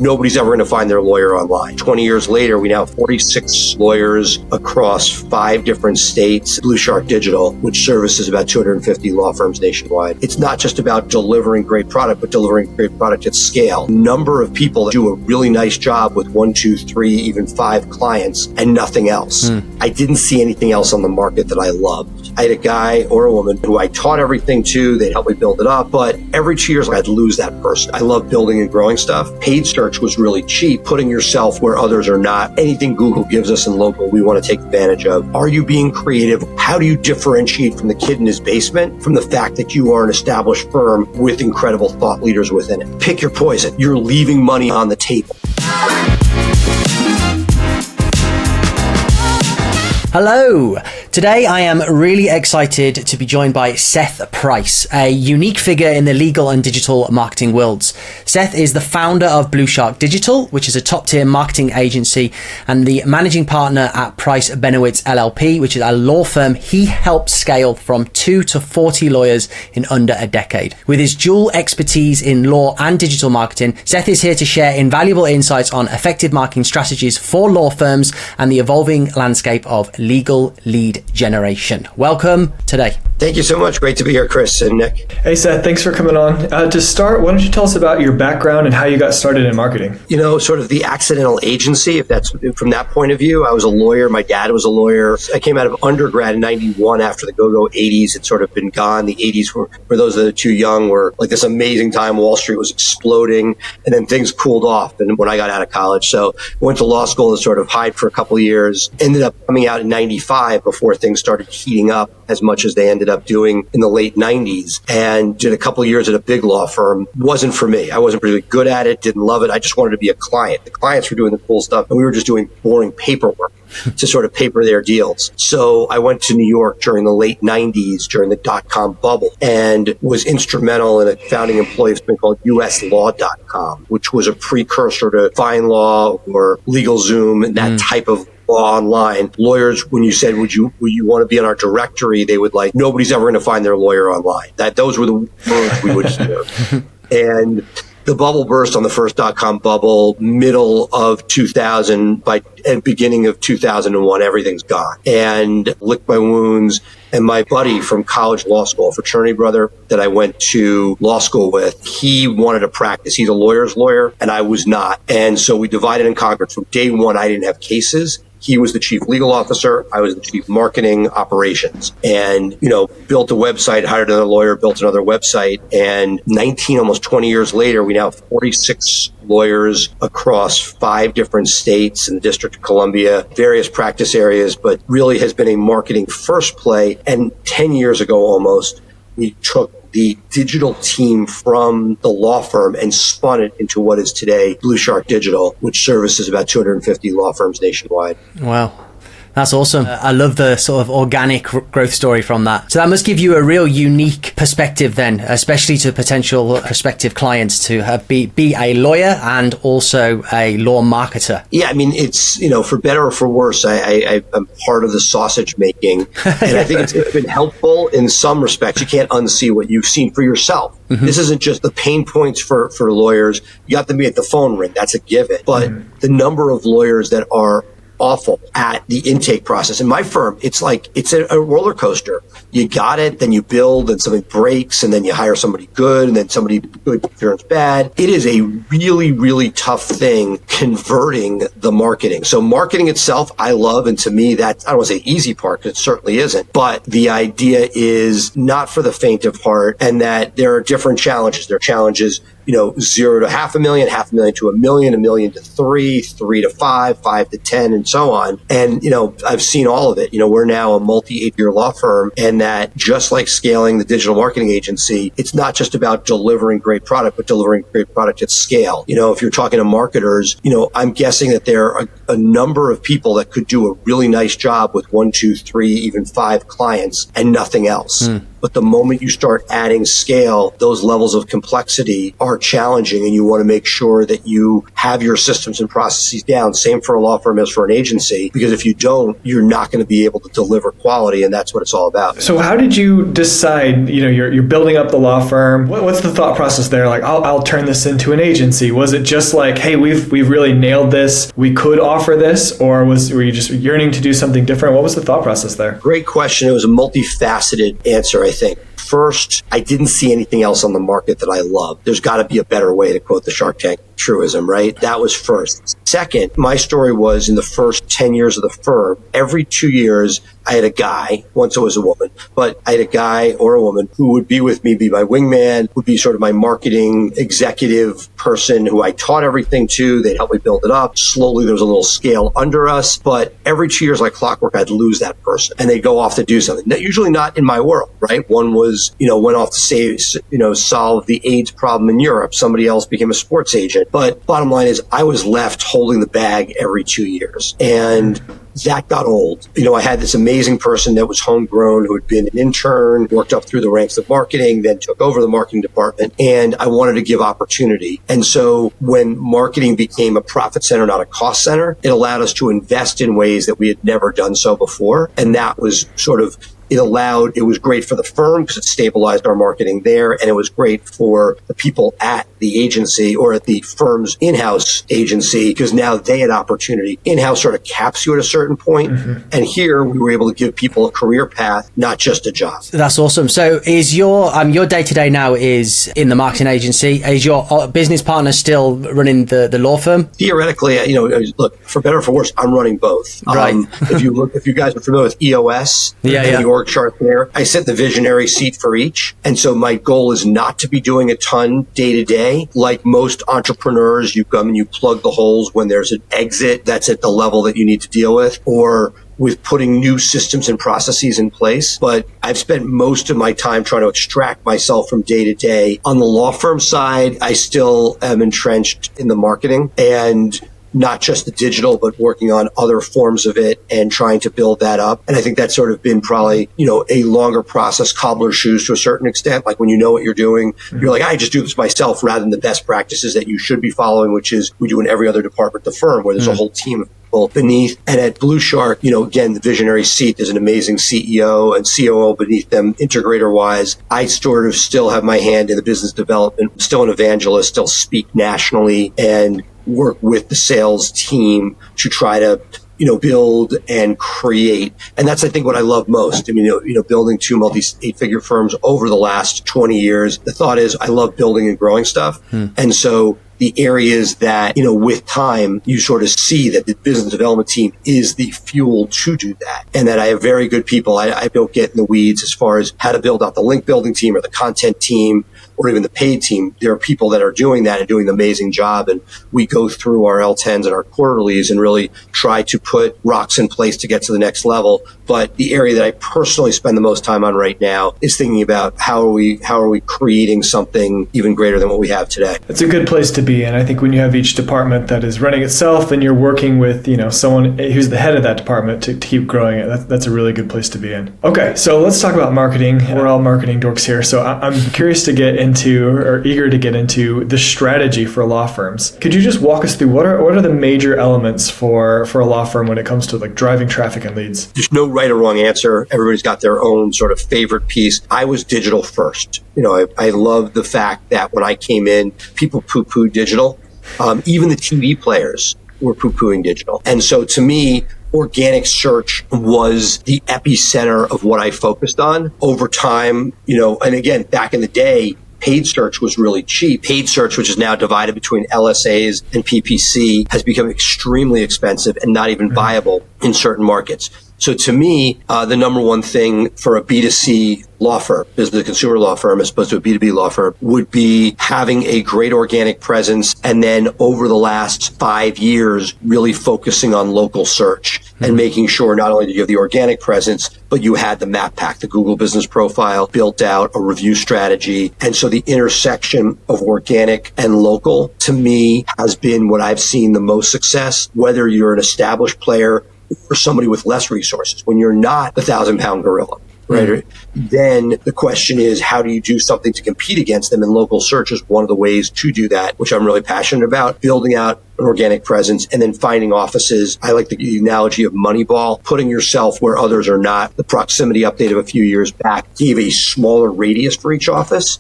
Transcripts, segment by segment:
nobody's ever going to find their lawyer online. 20 years later, we now have 46 lawyers across 5 different states. Blue Shark Digital, which services about 250 law firms nationwide. It's not just about delivering great product, but delivering great product at scale. Number of people that do a really nice job with 1, 2, 3, even 5 clients and nothing else. I didn't see anything else on the market that I loved. I had a guy or a woman who I taught everything to. They'd help me build it up, but every 2 years I'd lose that person. I love building and growing stuff. Paid search was really cheap, putting yourself where others are not. Anything Google gives us in local, we want to take advantage of. Are you being creative? How do you differentiate from the kid in his basement from the fact that you are an established firm with incredible thought leaders within it? Pick your poison. You're leaving money on the table. Hello. Today I am really excited to be joined by Seth Price, a unique figure in the legal and digital marketing worlds. Seth is the founder of Blue Shark Digital, which is a top-tier marketing agency, and the managing partner at Price Benowitz LLP, which is a law firm he helped scale from 2 to 40 lawyers in under a decade. With his dual expertise in law and digital marketing, Seth is here to share invaluable insights on effective marketing strategies for law firms and the evolving landscape of legal lead generation. Welcome today. Thank you so much. Great to be here, Chris and Nick. Hey, Seth, thanks for coming on. To start, why don't you tell us about your background and how you got started in marketing? You know, sort of the accidental agency, if that's from that point of view. I was a lawyer. My dad was a lawyer. I came out of undergrad in 91 after the go-go 80s had sort of been gone. The 80s were, for those that are too young, were like this amazing time. Wall Street was exploding, and then things cooled off. And when I got out of college, so I went to law school to sort of hide for a couple of years, ended up coming out in 95 before things started heating up as much as they ended up doing in the late 90s, and did a couple of years at a big law firm. Wasn't for me. I wasn't really good at it, didn't love it. I just wanted to be a client. The clients were doing the cool stuff, and we were just doing boring paperwork to sort of paper their deals. So I went to New York during the late 90s, during the dot-com bubble, and was instrumental in a founding employee of something called uslaw.com, which was a precursor to FindLaw or LegalZoom and that type of law online. Lawyers, when you said, would you want to be on our directory, they would like, nobody's ever going to find their lawyer online. Those were the words we would hear. And the bubble burst on the first dot-com bubble, middle of 2000, and beginning of 2001, everything's gone. And licked my wounds. And my buddy from college law school, a fraternity brother that I went to law school with, he wanted to practice. He's a lawyer's lawyer, and I was not. And so we divided and conquered. From day one, I didn't have cases. He was the chief legal officer. I was the chief marketing operations, and, built a website, hired another lawyer, built another website. And 19, almost 20 years later, we now have 46 lawyers across 5 different states and the District of Columbia, various practice areas, but really has been a marketing first play. And 10 years ago, almost, we took the digital team from the law firm and spun it into what is today Blue Shark Digital, which services about 250 law firms nationwide. Wow. That's awesome. I love the sort of organic growth story from that. So that must give you a real unique perspective then, especially to potential prospective clients, to be a lawyer and also a law marketer. Yeah, I mean, it's, for better or for worse, I'm part of the sausage making. And I think it's been helpful in some respects. You can't unsee what you've seen for yourself. This isn't just the pain points for lawyers. You got to be at the phone ring. That's a given. But the number of lawyers that are awful at the intake process. In my firm, it's a roller coaster. You got it, then you build, and something breaks, and then you hire somebody good, and then somebody good turns bad. It is a really, really tough thing converting the marketing. So marketing itself, I love, and to me, that's, I don't want to say easy part, because it certainly isn't, but the idea is not for the faint of heart, and that there are different challenges. There are challenges, 0 to $500,000, $500,000 to $1 million, $1 million to 3, 3 to 5, 5 to 10, and so on. And, I've seen all of it. We're now a multi-8-year law firm, and that just like scaling the digital marketing agency, it's not just about delivering great product, but delivering great product at scale. If you're talking to marketers, I'm guessing that there are a number of people that could do a really nice job with 1, 2, 3, even 5 clients and nothing else. But the moment you start adding scale, those levels of complexity are are challenging and you want to make sure that you have your systems and processes down. Same for a law firm as for an agency, because if you don't, you're not going to be able to deliver quality, and that's what it's all about. So how did you decide, you're building up the law firm. What's the thought process there? Like, I'll turn this into an agency. Was it just like, hey, we've really nailed this, we could offer this, or were you just yearning to do something different? What was the thought process there? Great question. It was a multifaceted answer, I think. First, I didn't see anything else on the market that I loved. There's got to be a better way, to quote the Shark Tank truism, right? That was first. Second, my story was in the first 10 years of the firm, every 2 years, I had a guy, once it was a woman, but I had a guy or a woman who would be with me, be my wingman, would be sort of my marketing executive person who I taught everything to. They'd help me build it up. Slowly, there was a little scale under us, but every 2 years like clockwork, I'd lose that person and they'd go off to do something. Usually not in my world, right? One was, went off to solve the AIDS problem in Europe. Somebody else became a sports agent. But bottom line is I was left holding the bag every 2 years. And that got old. I had this amazing person that was homegrown who had been an intern, worked up through the ranks of marketing, then took over the marketing department. And I wanted to give opportunity. And so when marketing became a profit center, not a cost center, it allowed us to invest in ways that we had never done so before. And that was it was great for the firm because it stabilized our marketing there. And it was great for the people at the agency or at the firm's in-house agency because now they had opportunity. In-house sort of caps you at a certain point. Mm-hmm. And here we were able to give people a career path, not just a job. That's awesome. So is your day-to-day now is in the marketing agency? Is your business partner still running the law firm? Theoretically, look, for better or for worse, I'm running both. Right. If you guys are familiar with EOS, the org chart there, I sit the visionary seat for each. And so my goal is not to be doing a ton day to day. Like most entrepreneurs, you come and you plug the holes when there's an exit that's at the level that you need to deal with, or with putting new systems and processes in place. But I've spent most of my time trying to extract myself from day to day. On the law firm side, I still am entrenched in the marketing and not just the digital, but working on other forms of it and trying to build that up. And I think that's sort of been probably, a longer process, cobbler's shoes to a certain extent. Like when you know what you're doing, you're like, I just do this myself rather than the best practices that you should be following, which is we do in every other department of the firm where there's a whole team of people beneath. And at Blue Shark, again, the visionary seat, there's an amazing CEO and COO beneath them, integrator wise. I sort of still have my hand in the business development, still an evangelist, still speak nationally and work with the sales team to try to, build and create. And that's, I think, what I love most. I mean, building two multi-8-figure firms over the last 20 years. The thought is I love building and growing stuff. And so the areas that, with time, you sort of see that the business development team is the fuel to do that. And that I have very good people. I don't get in the weeds as far as how to build out the link building team or the content team or even the paid team. There are people that are doing that and doing an amazing job. And we go through our L10s and our quarterlies and really try to put rocks in place to get to the next level. But the area that I personally spend the most time on right now is thinking about how are we creating something even greater than what we have today. It's a good place to be. And I think when you have each department that is running itself and you're working with, someone who's the head of that department to keep growing it, that's a really good place to be in. Okay, so let's talk about marketing. We're all marketing dorks here. So I'm curious to get into, or eager to get into, the strategy for law firms. Could you just walk us through what are the major elements for a law firm when it comes to like driving traffic and leads? There's no right or wrong answer. Everybody's got their own sort of favorite piece. I was digital first. I love the fact that when I came in, people poo-pooed digital. Even the TV players were poo-pooing digital. And so to me, organic search was the epicenter of what I focused on over time, and again, back in the day, paid search was really cheap. Paid search, which is now divided between LSAs and PPC, has become extremely expensive and not even viable in certain markets. So to me, the number one thing for a B2C law firm, business to consumer law firm, as opposed to a B2B law firm, would be having a great organic presence. And then over the last 5 years, really focusing on local search and making sure not only did you have the organic presence, but you had the map pack, the Google business profile, built out a review strategy. And so the intersection of organic and local, to me, has been what I've seen the most success, whether you're an established player or somebody with less resources. When you're not the 1,000-pound gorilla, right? Then the question is, how do you do something to compete against them? And local search is one of the ways to do that, which I'm really passionate about, building out an organic presence and then finding offices. I like the analogy of Moneyball, putting yourself where others are not. The proximity update of a few years back gave a smaller radius for each office.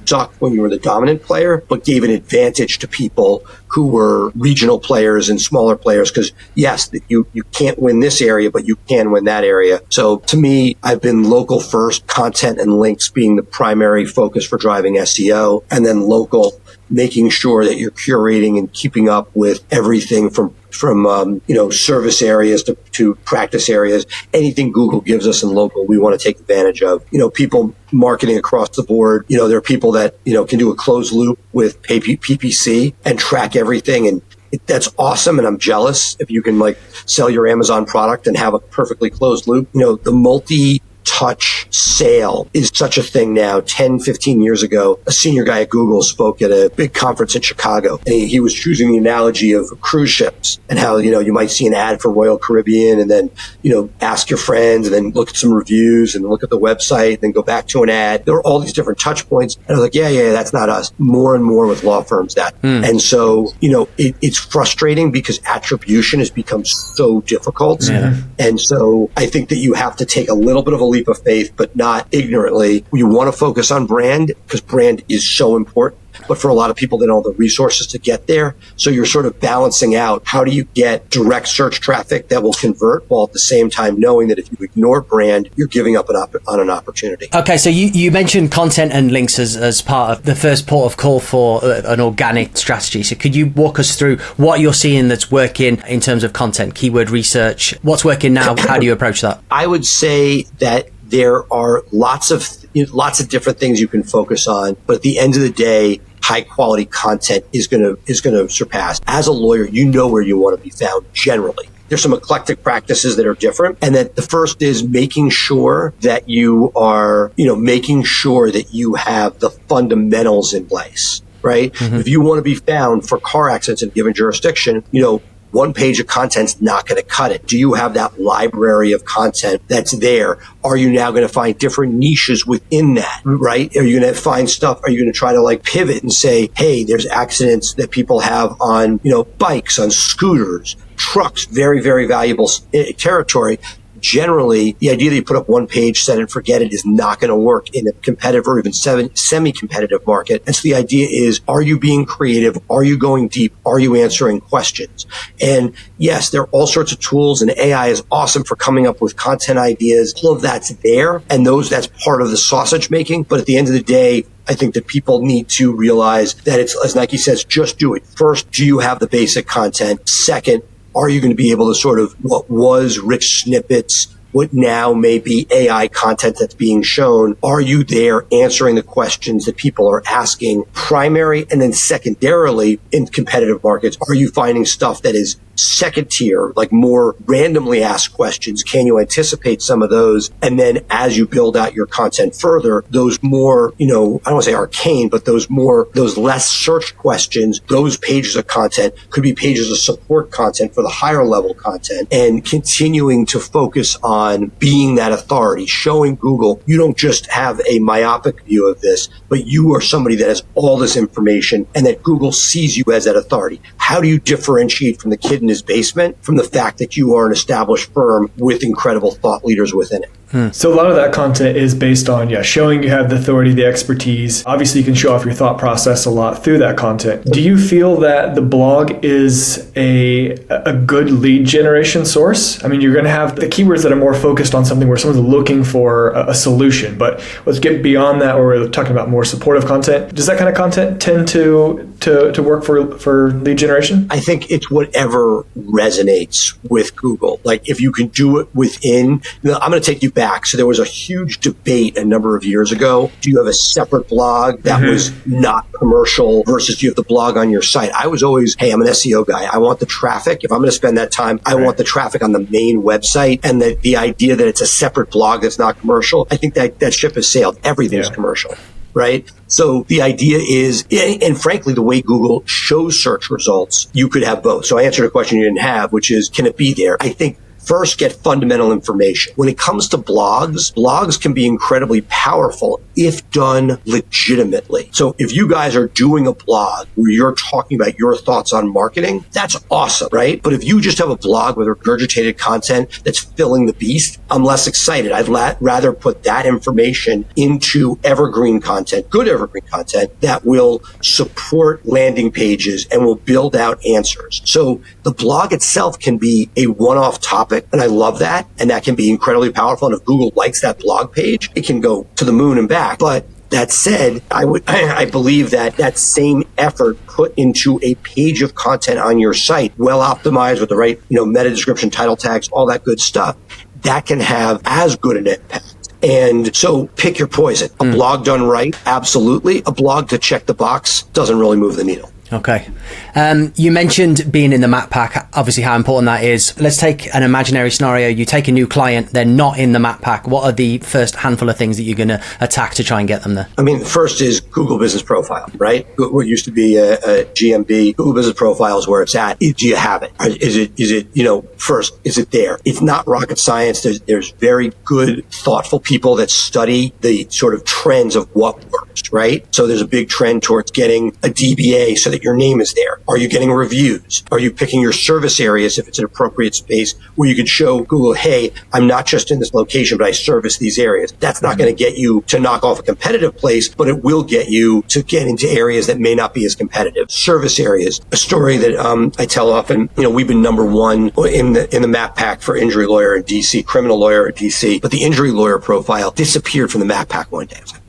Sucked when you were the dominant player, but gave an advantage to people who were regional players and smaller players, because yes, you can't win this area, but you can win that area. So to me, I've been local first, content and links being the primary focus for driving SEO, and then local, making sure that you're curating and keeping up with everything from service areas to practice areas. Anything Google gives us in local, we want to take advantage of. People marketing across the board. There are people that, can do a closed loop with PPC and track everything. And that's awesome. And I'm jealous if you can sell your Amazon product and have a perfectly closed loop. The multi-touch sale is such a thing now. 10, 15 years ago, a senior guy at Google spoke at a big conference in Chicago. And he was choosing the analogy of cruise ships and how, you might see an ad for Royal Caribbean and then, ask your friends and then look at some reviews and look at the website and then go back to an ad. There were all these different touch points. And I was like, yeah, that's not us. More and more with law firms that. And so, it's frustrating because attribution has become so difficult. Yeah. And so I think that you have to take a little bit of a leap of faith, but not ignorantly. You want to focus on brand because brand is so important. But for a lot of people, they don't have the resources to get there. So you're sort of balancing out, how do you get direct search traffic that will convert while at the same time knowing that if you ignore brand, you're giving up on an opportunity. Okay, so you mentioned content and links as part of the first port of call for an organic strategy. So could you walk us through what you're seeing that's working in terms of content, keyword research? What's working now? How do you approach that? I would say that there are lots of different things you can focus on, but at the end of the day, high quality content is going to surpass. As a lawyer, you know where you want to be found generally. There's some eclectic practices that are different. And that the first is making sure that you are, making sure that you have the fundamentals in place, right? Mm-hmm. If you want to be found for car accidents in a given jurisdiction, one page of content's not going to cut it. Do you have that library of content that's there? Are you now going to find different niches within that, right? Are you going to find stuff? Are you going to try to pivot and say, hey, there's accidents that people have on, bikes, on scooters, trucks, very, very valuable territory. Generally, the idea that you put up one page, set and forget it is not going to work in a competitive or even semi-competitive market. And so the idea is, are you being creative? Are you going deep? Are you answering questions? And yes, there are all sorts of tools, and AI is awesome for coming up with content ideas. All of that's there, and that's part of the sausage making. But at the end of the day, I think that people need to realize that it's, as Nike says, just do it. First, do you have the basic content? Second, are you going to be able to sort of what was rich snippets, what now may be AI content that's being shown? Are you there answering the questions that people are asking? Primary, and then secondarily in competitive markets, are you finding stuff that is second tier, more randomly asked questions? Can you anticipate some of those? And then as you build out your content further, those more, I don't want to say arcane, but those less searched questions, those pages of content could be pages of support content for the higher level content, and continuing to focus on being that authority, showing Google you don't just have a myopic view of this, but you are somebody that has all this information and that Google sees you as that authority. How do you differentiate from the kid in his basement from the fact that you are an established firm with incredible thought leaders within it? So a lot of that content is based on, showing you have the authority, the expertise. Obviously, you can show off your thought process a lot through that content. Do you feel that the blog is a good lead generation source? I mean, you're going to have the keywords that are more focused on something where someone's looking for a solution. But let's get beyond that, where we're talking about more supportive content. Does that kind of content tend to work for lead generation? I think it's whatever resonates with Google. If you can do it within, I'm going to take you back. So there was a huge debate a number of years ago. Do you have a separate blog that was not commercial versus do you have the blog on your site? I was always, hey, I'm an SEO guy. I want the traffic. If I'm going to spend that time, I want the traffic on the main website. And the idea that it's a separate blog that's not commercial, I think that ship has sailed. Everything's commercial. Right? So the idea is, and frankly, the way Google shows search results, you could have both. So I answered a question you didn't have, which is, can it be there? I think First, get fundamental information. When it comes to blogs can be incredibly powerful if done legitimately. So if you guys are doing a blog where you're talking about your thoughts on marketing, that's awesome, right? But if you just have a blog with regurgitated content that's filling the beast, I'm less excited. I'd rather put that information into evergreen content, good evergreen content that will support landing pages and will build out answers. So the blog itself can be a one-off topic, and I love that, and that can be incredibly powerful. And if Google likes that blog page, it can go to the moon and back. But that said, I believe that same effort put into a page of content on your site, well optimized with the right, meta description, title tags, all that good stuff, that can have as good an impact. And so pick your poison. A blog done right, absolutely. A blog to check the box doesn't really move the needle. Okay. You mentioned being in the map pack, obviously how important that is. Let's take an imaginary scenario. You take a new client, they're not in the map pack. What are the first handful of things that you're going to attack to try and get them there? I mean, first is Google Business Profile, right? What used to be a GMB, Google Business Profile is where it's at. Do you have it? Is it, first, is it there? It's not rocket science. There's very good, thoughtful people that study the sort of trends of what works, right? So there's a big trend towards getting a DBA so that your name is there. Are you getting reviews? Are you picking your service areas if it's an appropriate space where you can show Google, hey, I'm not just in this location, but I service these areas. That's not going to get you to knock off a competitive place, but it will get you to get into areas that may not be as competitive. Service areas. A story that I tell often, we've been number one in the map pack for injury lawyer in DC, criminal lawyer in DC, but the injury lawyer profile disappeared from the map pack one day. I was like,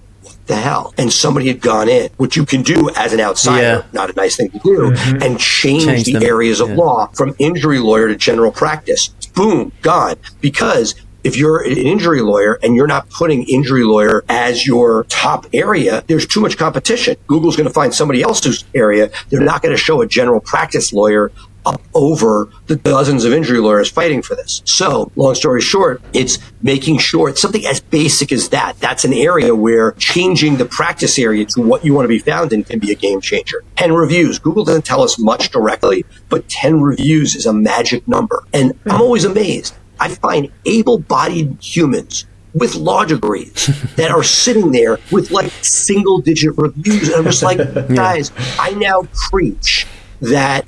the hell? And somebody had gone in, which you can do as an outsider, not a nice thing to do, and change the areas of law from injury lawyer to general practice. Boom, gone. Because if you're an injury lawyer and you're not putting injury lawyer as your top area, there's too much competition. Google's going to find somebody else's area. They're not going to show a general practice lawyer up over the dozens of injury lawyers fighting for this. So, long story short, it's making sure it's something as basic as that. That's an area where changing the practice area to what you want to be found in can be a game changer. 10 reviews. Google doesn't tell us much directly, but 10 reviews is a magic number. And I'm always amazed. I find able-bodied humans with law degrees that are sitting there with like single-digit reviews. And I'm just like, guys, I now preach that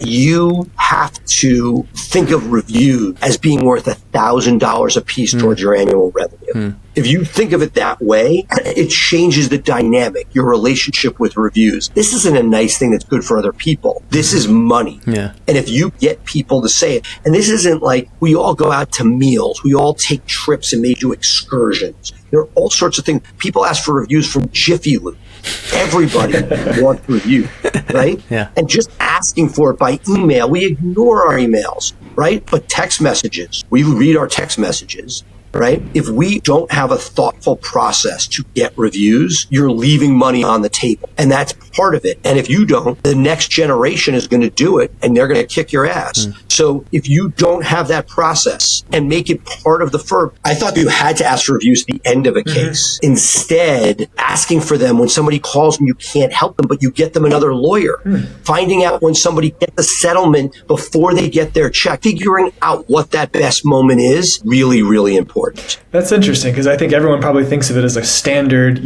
you have to think of reviews as being worth $1,000 a piece towards your annual revenue. If you think of it that way, it changes the dynamic, your relationship with reviews. This isn't a nice thing that's good for other people. This is money. Yeah. And if you get people to say it, and this isn't like we all go out to meals, we all take trips and may do excursions. There are all sorts of things. People ask for reviews from Jiffy Lube. Everybody wants reviews, right? Yeah. And just asking for it by email, we ignore our emails, right? But text messages, we read our text messages, right? If we don't have a thoughtful process to get reviews, you're leaving money on the table. And that's part of it. And if you don't, the next generation is going to do it and they're going to kick your ass. So if you don't have that process and make it part of the firm, I thought you had to ask for reviews at the end of a case. Instead, asking for them when somebody calls and you can't help them, but you get them another lawyer. Finding out when somebody gets the settlement before they get their check. Figuring out what that best moment is, really, really important. That's interesting because I think everyone probably thinks of it as a standard,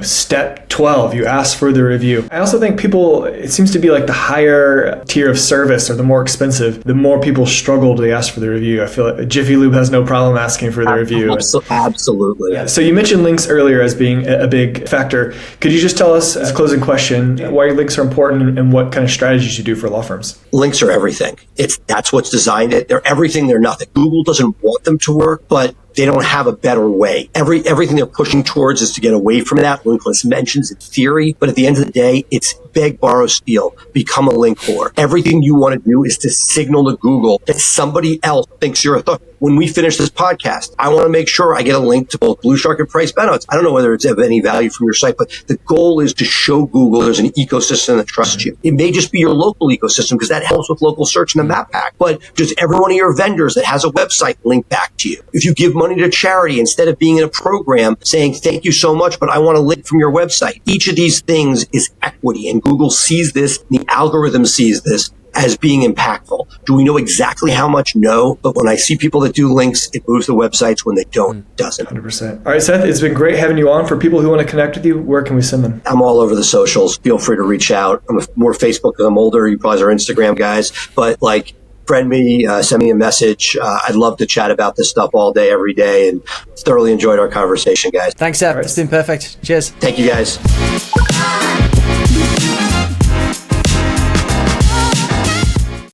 step 12, you ask for the review. I also think it seems to be like the higher tier of service or the more expensive, the more people struggle to ask for the review. I feel like Jiffy Lube has no problem asking for the review. Absolutely. Yeah. So you mentioned links earlier as being a big factor. Could you just tell us, as a closing question, why links are important and what kind of strategies you do for law firms? Links are everything. That's what's designed it. They're everything, they're nothing. Google doesn't want them to work, but they don't have a better way. Everything they're pushing towards is to get away from that. Linkless mentions in theory, but at the end of the day, it's beg, borrow, steal. Become a link whore. Everything you want to do is to signal to Google that somebody else thinks you're a thought. When we finish this podcast, I want to make sure I get a link to both Blue Shark and Price Benowitz. I don't know whether it's of any value from your site, but the goal is to show Google there's an ecosystem that trusts you. It may just be your local ecosystem because that helps with local search in the map pack, but does every one of your vendors that has a website link back to you? If you give money to charity instead of being in a program saying, thank you so much, but I want a link from your website. Each of these things is equity, and Google sees this, the algorithm sees this. as being impactful. Do we know exactly how much? No. But when I see people that do links, it moves the websites. When they don't, it doesn't. 100%. All right, Seth, it's been great having you on. For people who want to connect with you, where can we send them? I'm all over the socials. Feel free to reach out. I'm more Facebook because I'm older. You probably are Instagram guys. But like, friend me, send me a message. I'd love to chat about this stuff all day, every day. And thoroughly enjoyed our conversation, guys. Thanks, Seth. It's been perfect. Cheers. Thank you, guys.